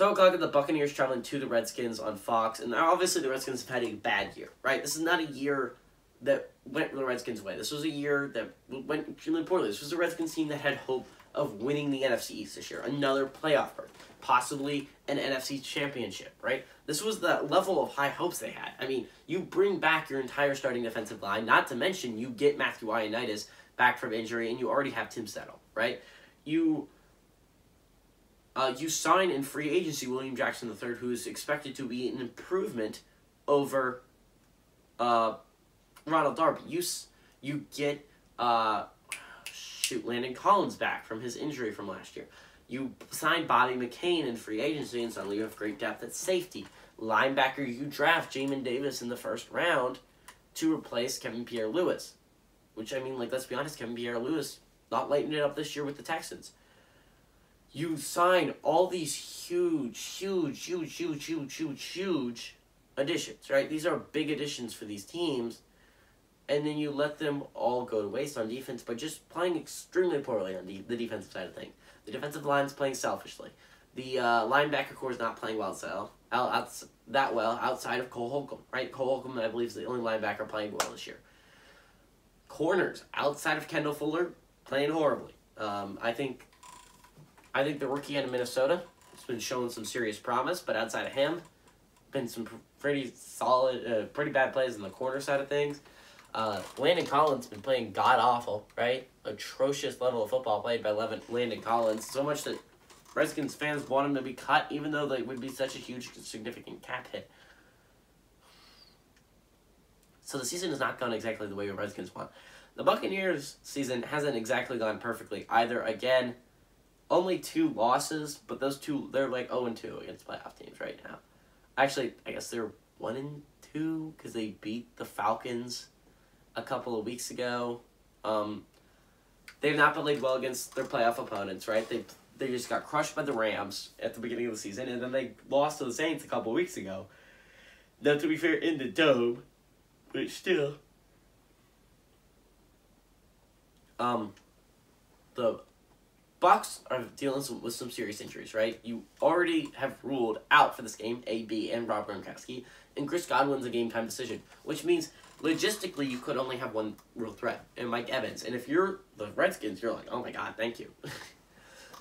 12 o'clock, the Buccaneers traveling to the Redskins on Fox. And obviously the Redskins have had a bad year, right? This is not a year that went the Redskins' way. This was a year that went extremely poorly. This was a Redskins team that had hope of winning the NFC East this year. Another playoff berth. Possibly an NFC championship, right? This was the level of high hopes they had. I mean, you bring back your entire starting defensive line, not to mention you get Matthew Ioannidis back from injury, and you already have Tim Settle, right? You sign in free agency William Jackson III, who is expected to be an improvement over Ronald Darby. You get Landon Collins back from his injury from last year. You sign Bobby McCain in free agency, and suddenly you have great depth at safety. Linebacker, you draft Jamin Davis in the first round to replace Kevin Pierre-Louis. Which, I mean, like, let's be honest, Kevin Pierre-Louis not lighting it up this year with the Texans. You sign all these huge additions, right? These are big additions for these teams. And then you let them all go to waste on defense by just playing extremely poorly on the defensive side of things. The defensive line's playing selfishly. The linebacker core is not playing that well outside of Cole Holcomb, right? Cole Holcomb, I believe, is the only linebacker playing well this year. Corners, outside of Kendall Fuller, playing horribly. I think the rookie out of Minnesota has been showing some serious promise, but outside of him, been some pretty solid, pretty bad plays on the corner side of things. Landon Collins been playing god-awful, right? Atrocious level of football played by Landon Collins. So much that Redskins fans want him to be cut, even though they would be such a huge, significant cap hit. So the season has not gone exactly the way the Redskins want. The Buccaneers' season hasn't exactly gone perfectly either. Again, only 2 losses, but those 2, they're like 0-2 against playoff teams right now. Actually, I guess they're 1-2 because they beat the Falcons a couple of weeks ago. They've not played well against their playoff opponents, right? They just got crushed by the Rams at the beginning of the season, and then they lost to the Saints a couple of weeks ago. Now, to be fair, in the Dome, but still, the Bucs are dealing with some serious injuries, right? You already have ruled out for this game AB and Rob Gronkowski, and Chris Godwin's a game-time decision, which means logistically you could only have one real threat, and Mike Evans. And if you're the Redskins, you're like, oh my god, thank you.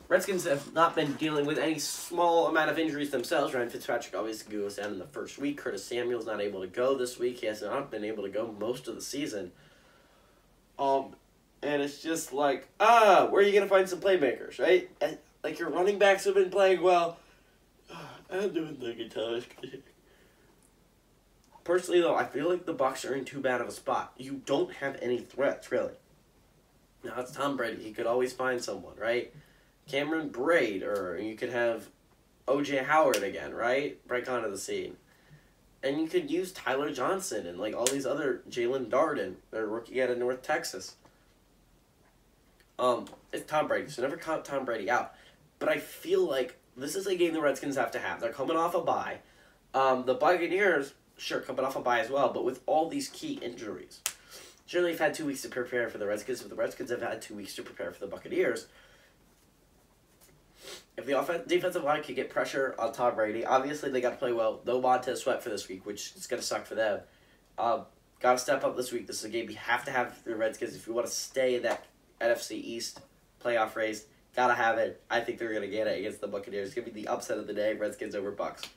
Redskins have not been dealing with any small amount of injuries themselves. Ryan Fitzpatrick obviously goes down in the first week. Curtis Samuel's not able to go this week. He has not been able to go most of the season. And it's just like, where are you going to find some playmakers, right? And, like, your running backs have been playing well. I'm doing the guitar. Personally, though, I feel like the Bucs are in too bad of a spot. You don't have any threats, really. Now, it's Tom Brady. He could always find someone, right? Cameron Braid, or you could have O.J. Howard again, right? Break onto the scene. And you could use Tyler Johnson and, like, all these other Jalen Darden, their rookie out of North Texas. It's Tom Brady, so never count Tom Brady out. But I feel like this is a game the Redskins have to have. They're coming off a bye. The Buccaneers, sure, coming off a bye as well, but with all these key injuries. Generally, they've had 2 weeks to prepare for the Redskins, but the Redskins have had 2 weeks to prepare for the Buccaneers. If the defensive line could get pressure on Tom Brady, obviously they got to play well. No Montez Sweat for this week, which is going to suck for them. Got to step up this week. This is a game you have to have for the Redskins if you want to stay in that NFC East playoff race. Gotta have it. I think they're going to get it against the Buccaneers. It's going to be the upset of the day. Redskins over Bucs.